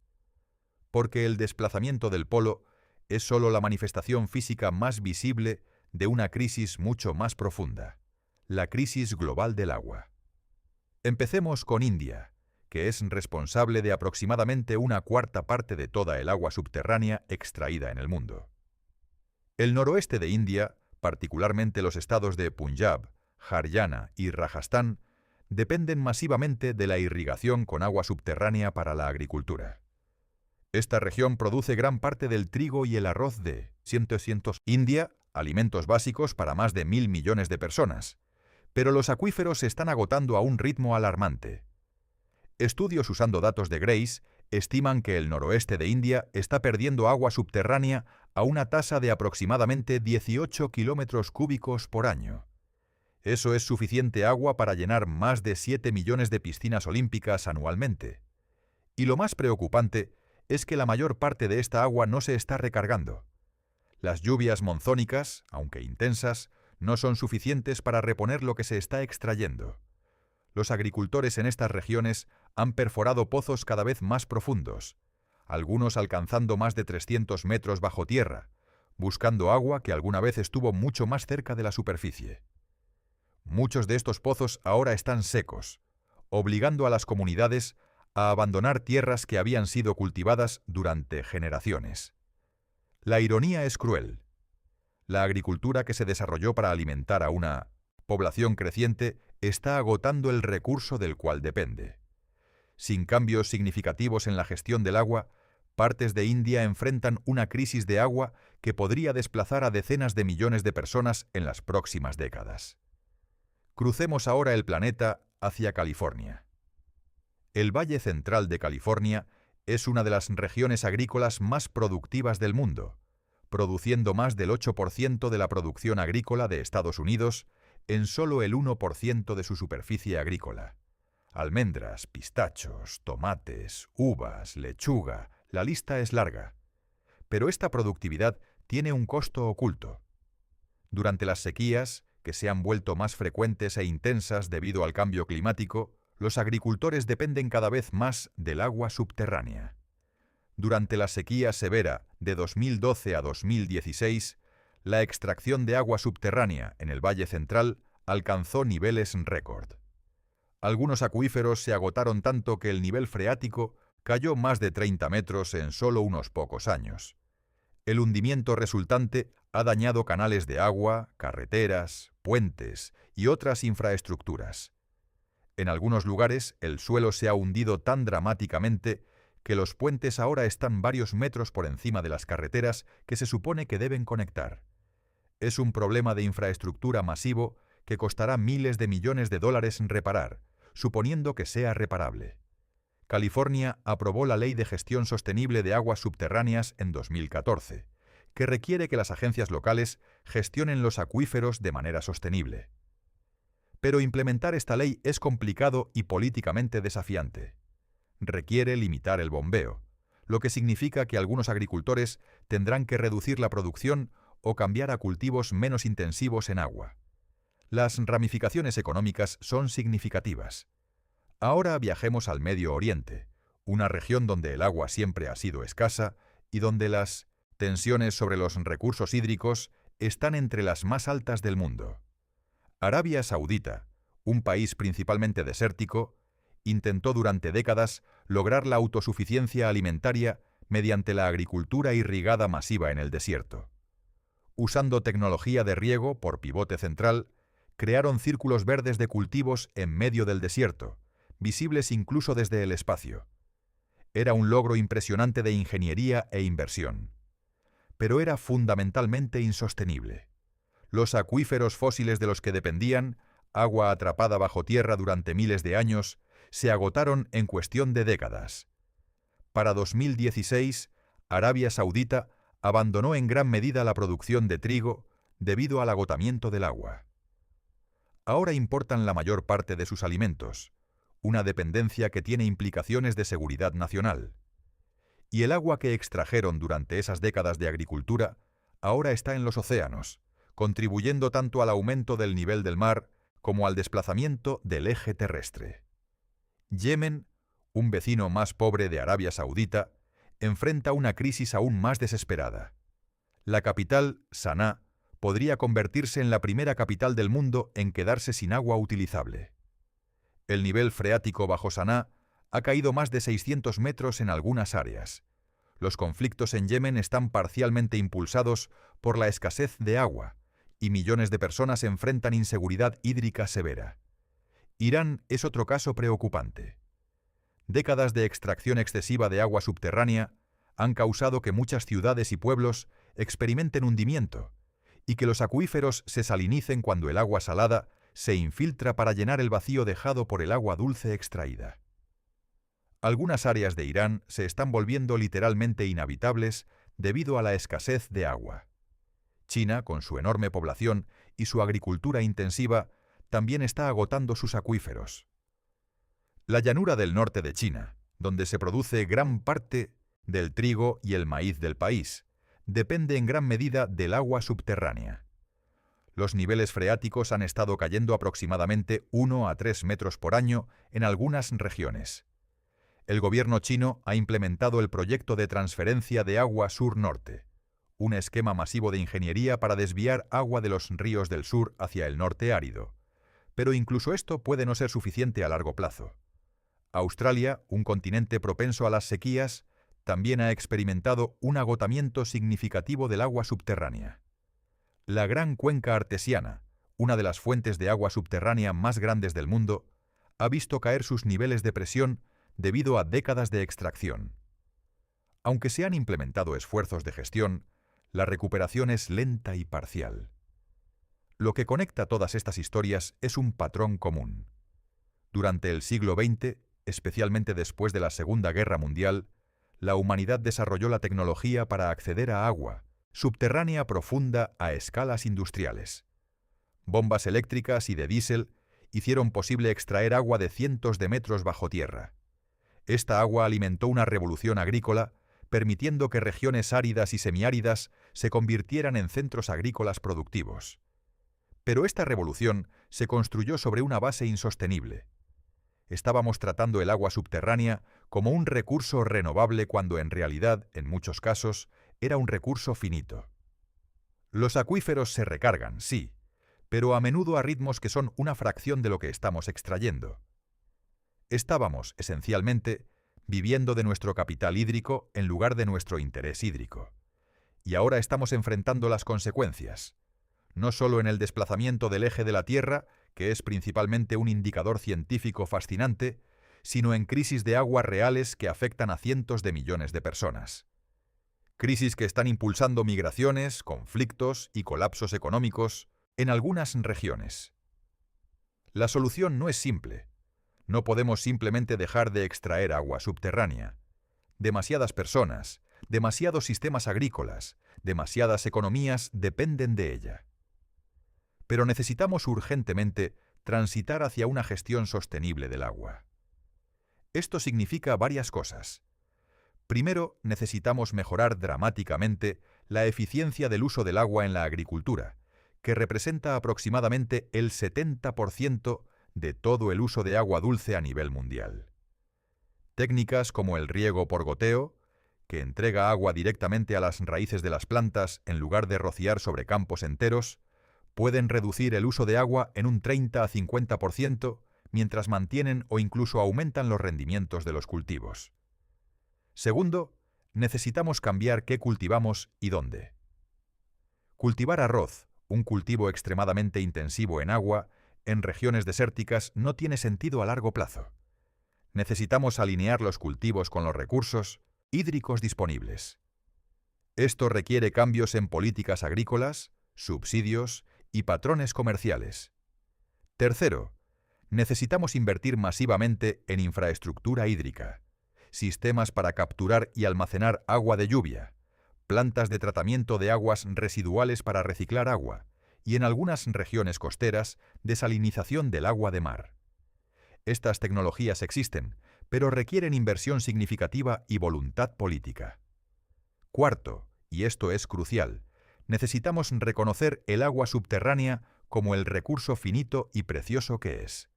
Porque el desplazamiento del polo es solo la manifestación física más visible de una crisis mucho más profunda, la crisis global del agua. Empecemos con India, que es responsable de aproximadamente una cuarta parte de toda el agua subterránea extraída en el mundo. El noroeste de India, particularmente los estados de Punjab, Haryana y Rajastán, dependen masivamente de la irrigación con agua subterránea para la agricultura. Esta región produce gran parte del trigo y el arroz de India, alimentos básicos para más de 1.000 millones de personas, pero los acuíferos se están agotando a un ritmo alarmante. Estudios usando datos de Grace estiman que el noroeste de India está perdiendo agua subterránea a una tasa de aproximadamente 18 kilómetros cúbicos por año. Eso es suficiente agua para llenar más de 7 millones de piscinas olímpicas anualmente. Y lo más preocupante es que la mayor parte de esta agua no se está recargando. Las lluvias monzónicas, aunque intensas, no son suficientes para reponer lo que se está extrayendo. Los agricultores en estas regiones han perforado pozos cada vez más profundos, algunos alcanzando más de 300 metros bajo tierra, buscando agua que alguna vez estuvo mucho más cerca de la superficie. Muchos de estos pozos ahora están secos, obligando a las comunidades a abandonar tierras que habían sido cultivadas durante generaciones. La ironía es cruel. La agricultura que se desarrolló para alimentar a una población creciente está agotando el recurso del cual depende. Sin cambios significativos en la gestión del agua, partes de India enfrentan una crisis de agua que podría desplazar a decenas de millones de personas en las próximas décadas. Crucemos ahora el planeta hacia California. El Valle Central de California es una de las regiones agrícolas más productivas del mundo, produciendo más del 8% de la producción agrícola de Estados Unidos en solo el 1% de su superficie agrícola. Almendras, pistachos, tomates, uvas, lechuga, la lista es larga. Pero esta productividad tiene un costo oculto. Durante las sequías, que se han vuelto más frecuentes e intensas debido al cambio climático, los agricultores dependen cada vez más del agua subterránea. Durante la sequía severa de 2012 a 2016, la extracción de agua subterránea en el Valle Central alcanzó niveles récord. Algunos acuíferos se agotaron tanto que el nivel freático cayó más de 30 metros en solo unos pocos años. El hundimiento resultante ha dañado canales de agua, carreteras, puentes y otras infraestructuras. En algunos lugares, el suelo se ha hundido tan dramáticamente que los puentes ahora están varios metros por encima de las carreteras que se supone que deben conectar. Es un problema de infraestructura masivo que costará miles de millones de dólares reparar, suponiendo que sea reparable. California aprobó la Ley de Gestión Sostenible de Aguas Subterráneas en 2014, que requiere que las agencias locales gestionen los acuíferos de manera sostenible. Pero implementar esta ley es complicado y políticamente desafiante. Requiere limitar el bombeo, lo que significa que algunos agricultores tendrán que reducir la producción o cambiar a cultivos menos intensivos en agua. Las ramificaciones económicas son significativas. Ahora viajemos al Medio Oriente, una región donde el agua siempre ha sido escasa y donde las tensiones sobre los recursos hídricos están entre las más altas del mundo. Arabia Saudita, un país principalmente desértico, intentó durante décadas lograr la autosuficiencia alimentaria mediante la agricultura irrigada masiva en el desierto. Usando tecnología de riego por pivote central, crearon círculos verdes de cultivos en medio del desierto, visibles incluso desde el espacio. Era un logro impresionante de ingeniería e inversión. Pero era fundamentalmente insostenible. Los acuíferos fósiles de los que dependían, agua atrapada bajo tierra durante miles de años, se agotaron en cuestión de décadas. Para 2016, Arabia Saudita abandonó en gran medida la producción de trigo debido al agotamiento del agua. Ahora importan la mayor parte de sus alimentos, una dependencia que tiene implicaciones de seguridad nacional. Y el agua que extrajeron durante esas décadas de agricultura ahora está en los océanos, contribuyendo tanto al aumento del nivel del mar como al desplazamiento del eje terrestre. Yemen, un vecino más pobre de Arabia Saudita, enfrenta una crisis aún más desesperada. La capital, Saná, podría convertirse en la primera capital del mundo en quedarse sin agua utilizable. El nivel freático bajo Saná ha caído más de 600 metros en algunas áreas. Los conflictos en Yemen están parcialmente impulsados por la escasez de agua, y millones de personas enfrentan inseguridad hídrica severa. Irán es otro caso preocupante. Décadas de extracción excesiva de agua subterránea han causado que muchas ciudades y pueblos experimenten hundimiento y que los acuíferos se salinicen cuando el agua salada se infiltra para llenar el vacío dejado por el agua dulce extraída. Algunas áreas de Irán se están volviendo literalmente inhabitables debido a la escasez de agua. China, con su enorme población y su agricultura intensiva, también está agotando sus acuíferos. La llanura del norte de China, donde se produce gran parte del trigo y el maíz del país, depende en gran medida del agua subterránea. Los niveles freáticos han estado cayendo aproximadamente 1 a 3 metros por año en algunas regiones. El gobierno chino ha implementado el proyecto de transferencia de agua sur-norte, un esquema masivo de ingeniería para desviar agua de los ríos del sur hacia el norte árido. Pero incluso esto puede no ser suficiente a largo plazo. Australia, un continente propenso a las sequías, también ha experimentado un agotamiento significativo del agua subterránea. La Gran Cuenca Artesiana, una de las fuentes de agua subterránea más grandes del mundo, ha visto caer sus niveles de presión debido a décadas de extracción. Aunque se han implementado esfuerzos de gestión, la recuperación es lenta y parcial. Lo que conecta todas estas historias es un patrón común. Durante el siglo XX, especialmente después de la Segunda Guerra Mundial, la humanidad desarrolló la tecnología para acceder a agua subterránea profunda a escalas industriales. Bombas eléctricas y de diésel hicieron posible extraer agua de cientos de metros bajo tierra. Esta agua alimentó una revolución agrícola, permitiendo que regiones áridas y semiáridas se convirtieran en centros agrícolas productivos. Pero esta revolución se construyó sobre una base insostenible. Estábamos tratando el agua subterránea como un recurso renovable cuando en realidad, en muchos casos, era un recurso finito. Los acuíferos se recargan, sí, pero a menudo a ritmos que son una fracción de lo que estamos extrayendo. Estábamos, esencialmente, viviendo de nuestro capital hídrico en lugar de nuestro interés hídrico. Y ahora estamos enfrentando las consecuencias, no solo en el desplazamiento del eje de la Tierra, que es principalmente un indicador científico fascinante, sino en crisis de agua reales que afectan a cientos de millones de personas. Crisis que están impulsando migraciones, conflictos y colapsos económicos en algunas regiones. La solución no es simple. No podemos simplemente dejar de extraer agua subterránea. Demasiadas personas, demasiados sistemas agrícolas, demasiadas economías dependen de ella. Pero necesitamos urgentemente transitar hacia una gestión sostenible del agua. Esto significa varias cosas. Primero, necesitamos mejorar dramáticamente la eficiencia del uso del agua en la agricultura, que representa aproximadamente el 70% de todo el uso de agua dulce a nivel mundial. Técnicas como el riego por goteo, que entrega agua directamente a las raíces de las plantas en lugar de rociar sobre campos enteros, pueden reducir el uso de agua en un 30 a 50%, mientras mantienen o incluso aumentan los rendimientos de los cultivos. Segundo, necesitamos cambiar qué cultivamos y dónde. Cultivar arroz, un cultivo extremadamente intensivo en agua, en regiones desérticas no tiene sentido a largo plazo. Necesitamos alinear los cultivos con los recursos hídricos disponibles. Esto requiere cambios en políticas agrícolas, subsidios y patrones comerciales. Tercero, necesitamos invertir masivamente en infraestructura hídrica, sistemas para capturar y almacenar agua de lluvia, plantas de tratamiento de aguas residuales para reciclar agua y en algunas regiones costeras, desalinización del agua de mar. Estas tecnologías existen, pero requieren inversión significativa y voluntad política. Cuarto, y esto es crucial, necesitamos reconocer el agua subterránea como el recurso finito y precioso que es.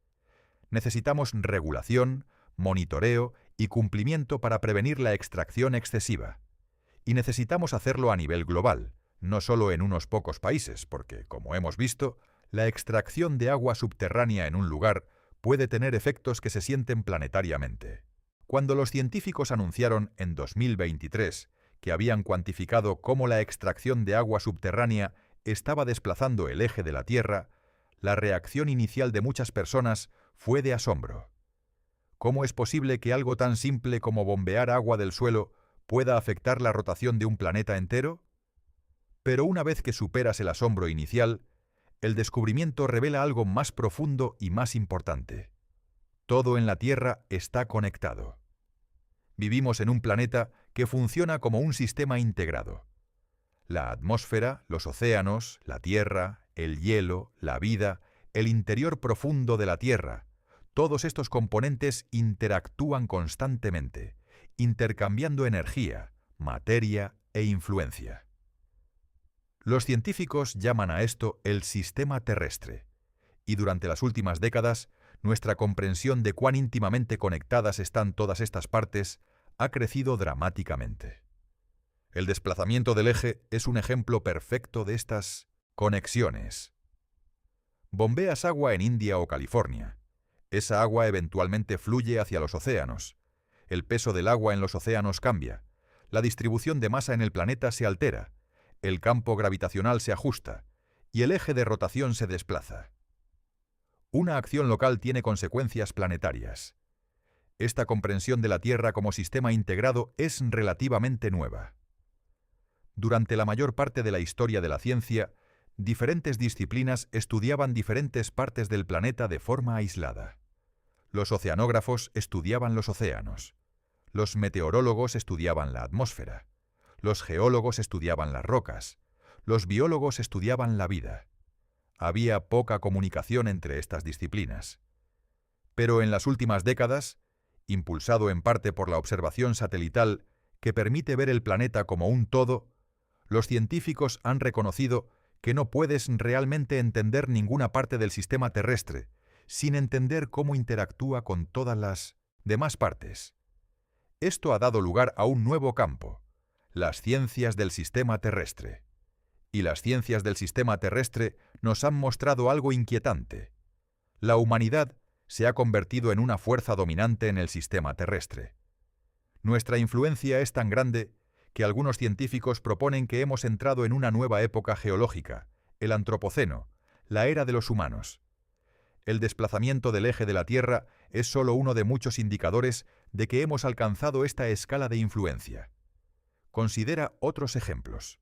Necesitamos regulación, monitoreo y cumplimiento para prevenir la extracción excesiva. Y necesitamos hacerlo a nivel global, no solo en unos pocos países, porque, como hemos visto, la extracción de agua subterránea en un lugar puede tener efectos que se sienten planetariamente. Cuando los científicos anunciaron en 2023 que habían cuantificado cómo la extracción de agua subterránea estaba desplazando el eje de la Tierra, la reacción inicial de muchas personas fue de asombro. ¿Cómo es posible que algo tan simple como bombear agua del suelo pueda afectar la rotación de un planeta entero? Pero una vez que superas el asombro inicial, el descubrimiento revela algo más profundo y más importante. Todo en la Tierra está conectado. Vivimos en un planeta que funciona como un sistema integrado. La atmósfera, los océanos, la Tierra, el hielo, la vida, el interior profundo de la Tierra, todos estos componentes interactúan constantemente, intercambiando energía, materia e influencia. Los científicos llaman a esto el sistema terrestre, y durante las últimas décadas, nuestra comprensión de cuán íntimamente conectadas están todas estas partes ha crecido dramáticamente. El desplazamiento del eje es un ejemplo perfecto de estas conexiones. Bombeas agua en India o California. Esa agua eventualmente fluye hacia los océanos. El peso del agua en los océanos cambia. La distribución de masa en el planeta se altera. El campo gravitacional se ajusta. Y el eje de rotación se desplaza. Una acción local tiene consecuencias planetarias. Esta comprensión de la Tierra como sistema integrado es relativamente nueva. Durante la mayor parte de la historia de la ciencia, diferentes disciplinas estudiaban diferentes partes del planeta de forma aislada. Los oceanógrafos estudiaban los océanos. Los meteorólogos estudiaban la atmósfera. Los geólogos estudiaban las rocas. Los biólogos estudiaban la vida. Había poca comunicación entre estas disciplinas. Pero en las últimas décadas, impulsado en parte por la observación satelital que permite ver el planeta como un todo, los científicos han reconocido que no puedes realmente entender ninguna parte del sistema terrestre sin entender cómo interactúa con todas las demás partes. Esto ha dado lugar a un nuevo campo, las ciencias del sistema terrestre. Y las ciencias del sistema terrestre nos han mostrado algo inquietante. La humanidad se ha convertido en una fuerza dominante en el sistema terrestre. Nuestra influencia es tan grande que algunos científicos proponen que hemos entrado en una nueva época geológica, el Antropoceno, la era de los humanos. El desplazamiento del eje de la Tierra es solo uno de muchos indicadores de que hemos alcanzado esta escala de influencia. Considera otros ejemplos.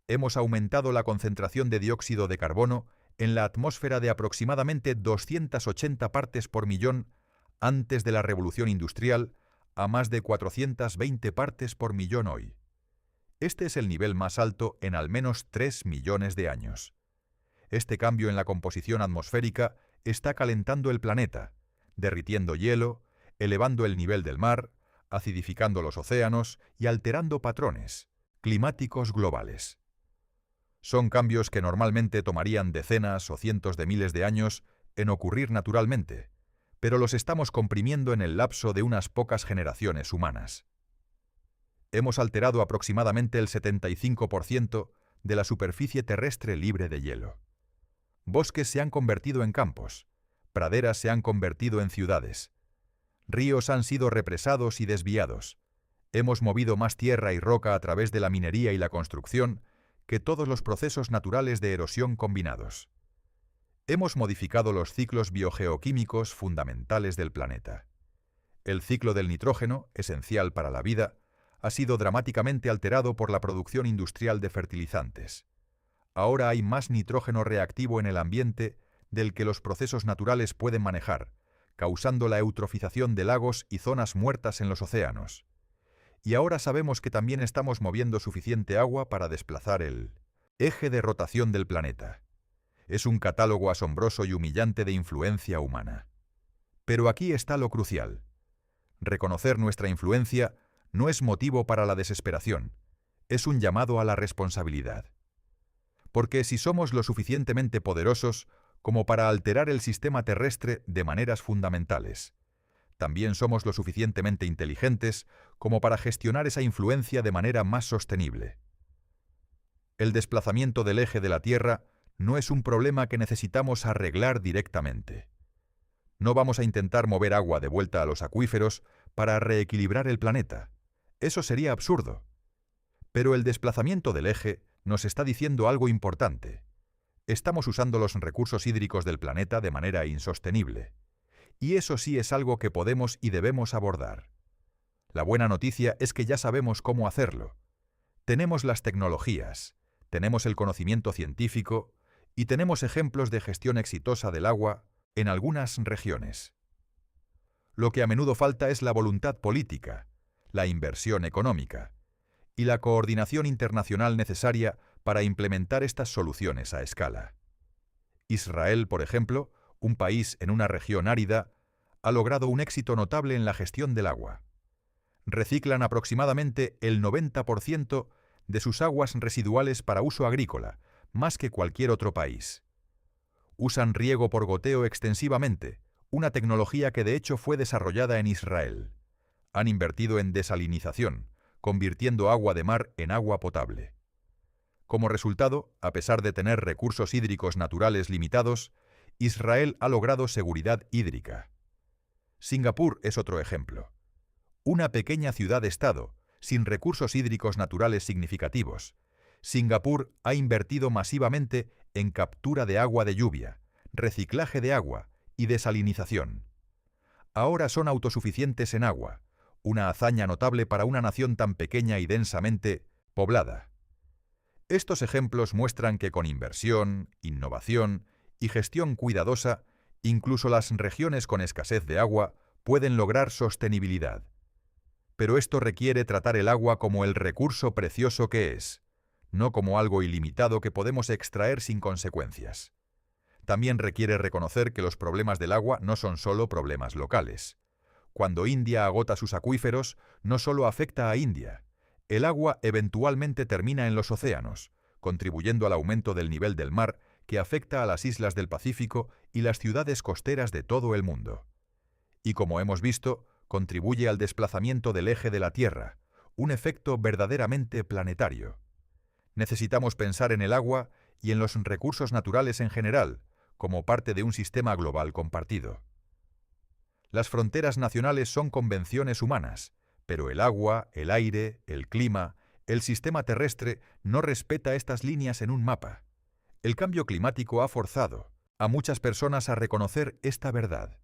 Hemos aumentado la concentración de dióxido de carbono en la atmósfera de aproximadamente 280 partes por millón antes de la revolución industrial, a más de 420 partes por millón hoy. Este es el nivel más alto en al menos 3 millones de años. Este cambio en la composición atmosférica está calentando el planeta, derritiendo hielo, elevando el nivel del mar, acidificando los océanos y alterando patrones climáticos globales. Son cambios que normalmente tomarían decenas o cientos de miles de años en ocurrir naturalmente, pero los estamos comprimiendo en el lapso de unas pocas generaciones humanas. Hemos alterado aproximadamente el 75% de la superficie terrestre libre de hielo. Bosques se han convertido en campos, praderas se han convertido en ciudades, ríos han sido represados y desviados. Hemos movido más tierra y roca a través de la minería y la construcción que todos los procesos naturales de erosión combinados. Hemos modificado los ciclos biogeoquímicos fundamentales del planeta. El ciclo del nitrógeno, esencial para la vida, ha sido dramáticamente alterado por la producción industrial de fertilizantes. Ahora hay más nitrógeno reactivo en el ambiente del que los procesos naturales pueden manejar, causando la eutrofización de lagos y zonas muertas en los océanos. Y ahora sabemos que también estamos moviendo suficiente agua para desplazar el eje de rotación del planeta. Es un catálogo asombroso y humillante de influencia humana. Pero aquí está lo crucial. Reconocer nuestra influencia no es motivo para la desesperación, es un llamado a la responsabilidad. Porque si somos lo suficientemente poderosos como para alterar el sistema terrestre de maneras fundamentales, también somos lo suficientemente inteligentes como para gestionar esa influencia de manera más sostenible. El desplazamiento del eje de la Tierra no es un problema que necesitamos arreglar directamente. No vamos a intentar mover agua de vuelta a los acuíferos para reequilibrar el planeta. Eso sería absurdo. Pero el desplazamiento del eje nos está diciendo algo importante. Estamos usando los recursos hídricos del planeta de manera insostenible. Y eso sí es algo que podemos y debemos abordar. La buena noticia es que ya sabemos cómo hacerlo. Tenemos las tecnologías, tenemos el conocimiento científico y tenemos ejemplos de gestión exitosa del agua en algunas regiones. Lo que a menudo falta es la voluntad política, la inversión económica y la coordinación internacional necesaria para implementar estas soluciones a escala. Israel, por ejemplo, un país en una región árida, ha logrado un éxito notable en la gestión del agua. Reciclan aproximadamente el 90% de sus aguas residuales para uso agrícola, más que cualquier otro país. Usan riego por goteo extensivamente, una tecnología que de hecho fue desarrollada en Israel. Han invertido en desalinización, convirtiendo agua de mar en agua potable. Como resultado, a pesar de tener recursos hídricos naturales limitados, Israel ha logrado seguridad hídrica. Singapur es otro ejemplo. Una pequeña ciudad-estado, sin recursos hídricos naturales significativos. Singapur ha invertido masivamente en captura de agua de lluvia, reciclaje de agua y desalinización. Ahora son autosuficientes en agua, una hazaña notable para una nación tan pequeña y densamente poblada. Estos ejemplos muestran que con inversión, innovación y gestión cuidadosa, incluso las regiones con escasez de agua pueden lograr sostenibilidad. Pero esto requiere tratar el agua como el recurso precioso que es, no como algo ilimitado que podemos extraer sin consecuencias. También requiere reconocer que los problemas del agua no son solo problemas locales. Cuando India agota sus acuíferos, no solo afecta a India. El agua eventualmente termina en los océanos, contribuyendo al aumento del nivel del mar que afecta a las islas del Pacífico y las ciudades costeras de todo el mundo. Y como hemos visto, contribuye al desplazamiento del eje de la Tierra, un efecto verdaderamente planetario. Necesitamos pensar en el agua y en los recursos naturales en general, como parte de un sistema global compartido. Las fronteras nacionales son convenciones humanas, pero el agua, el aire, el clima, el sistema terrestre no respeta estas líneas en un mapa. El cambio climático ha forzado a muchas personas a reconocer esta verdad.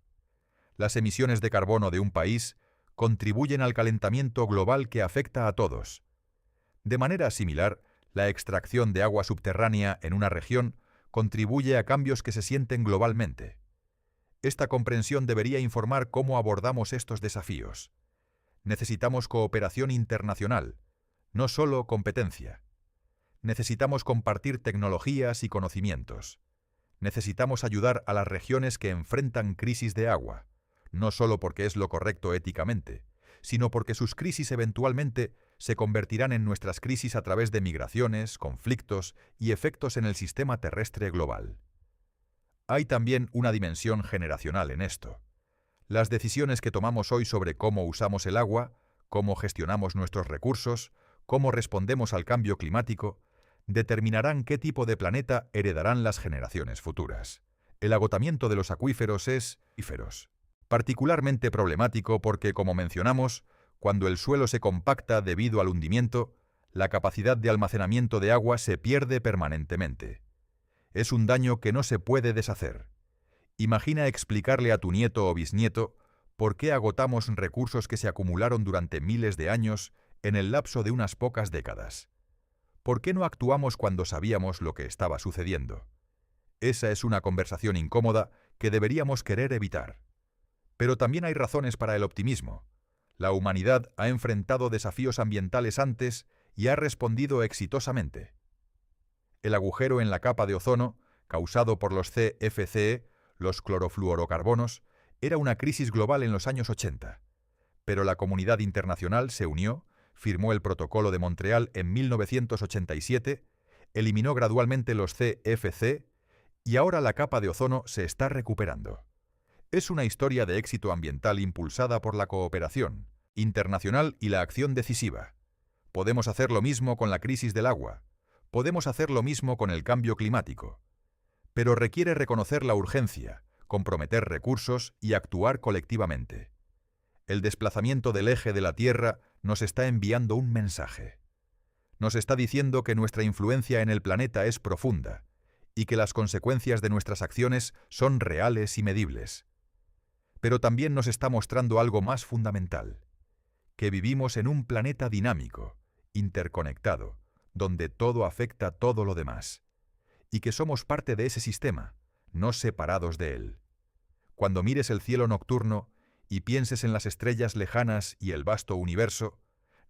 Las emisiones de carbono de un país contribuyen al calentamiento global que afecta a todos. De manera similar, la extracción de agua subterránea en una región contribuye a cambios que se sienten globalmente. Esta comprensión debería informar cómo abordamos estos desafíos. Necesitamos cooperación internacional, no solo competencia. Necesitamos compartir tecnologías y conocimientos. Necesitamos ayudar a las regiones que enfrentan crisis de agua, no solo porque es lo correcto éticamente, sino porque sus crisis eventualmente se convertirán en nuestras crisis a través de migraciones, conflictos y efectos en el sistema terrestre global. Hay también una dimensión generacional en esto. Las decisiones que tomamos hoy sobre cómo usamos el agua, cómo gestionamos nuestros recursos, cómo respondemos al cambio climático, determinarán qué tipo de planeta heredarán las generaciones futuras. El agotamiento de los acuíferos es particularmente problemático porque, como mencionamos, cuando el suelo se compacta debido al hundimiento, la capacidad de almacenamiento de agua se pierde permanentemente. Es un daño que no se puede deshacer. Imagina explicarle a tu nieto o bisnieto por qué agotamos recursos que se acumularon durante miles de años en el lapso de unas pocas décadas. ¿Por qué no actuamos cuando sabíamos lo que estaba sucediendo? Esa es una conversación incómoda que deberíamos querer evitar. Pero también hay razones para el optimismo. La humanidad ha enfrentado desafíos ambientales antes y ha respondido exitosamente. El agujero en la capa de ozono, causado por los CFC, los clorofluorocarbonos, era una crisis global en los años 80. Pero la comunidad internacional se unió, firmó el Protocolo de Montreal en 1987, eliminó gradualmente los CFC y ahora la capa de ozono se está recuperando. Es una historia de éxito ambiental impulsada por la cooperación internacional y la acción decisiva. Podemos hacer lo mismo con la crisis del agua. Podemos hacer lo mismo con el cambio climático. Pero requiere reconocer la urgencia, comprometer recursos y actuar colectivamente. El desplazamiento del eje de la Tierra nos está enviando un mensaje. Nos está diciendo que nuestra influencia en el planeta es profunda y que las consecuencias de nuestras acciones son reales y medibles. Pero también nos está mostrando algo más fundamental, que vivimos en un planeta dinámico, interconectado, donde todo afecta a todo lo demás, y que somos parte de ese sistema, no separados de él. Cuando mires el cielo nocturno y pienses en las estrellas lejanas y el vasto universo,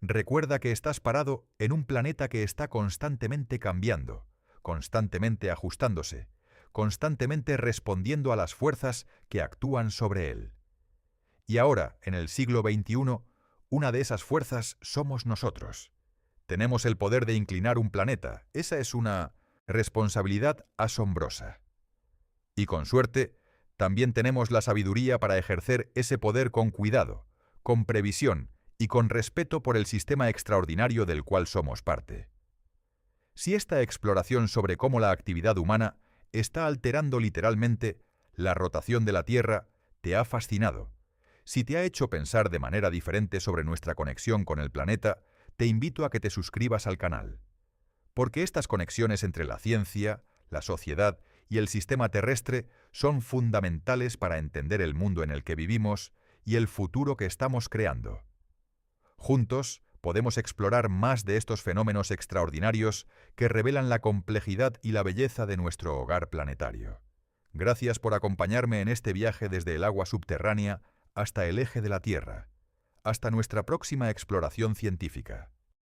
recuerda que estás parado en un planeta que está constantemente cambiando, constantemente ajustándose, constantemente respondiendo a las fuerzas que actúan sobre él. Y ahora, en el siglo XXI, una de esas fuerzas somos nosotros. Tenemos el poder de inclinar un planeta. Esa es una responsabilidad asombrosa. Y con suerte, también tenemos la sabiduría para ejercer ese poder con cuidado, con previsión y con respeto por el sistema extraordinario del cual somos parte. Si esta exploración sobre cómo la actividad humana está alterando literalmente la rotación de la Tierra te ha fascinado, si te ha hecho pensar de manera diferente sobre nuestra conexión con el planeta, te invito a que te suscribas al canal. Porque estas conexiones entre la ciencia, la sociedad y el sistema terrestre son fundamentales para entender el mundo en el que vivimos y el futuro que estamos creando. Juntos, podemos explorar más de estos fenómenos extraordinarios que revelan la complejidad y la belleza de nuestro hogar planetario. Gracias por acompañarme en este viaje desde el agua subterránea hasta el eje de la Tierra, hasta nuestra próxima exploración científica.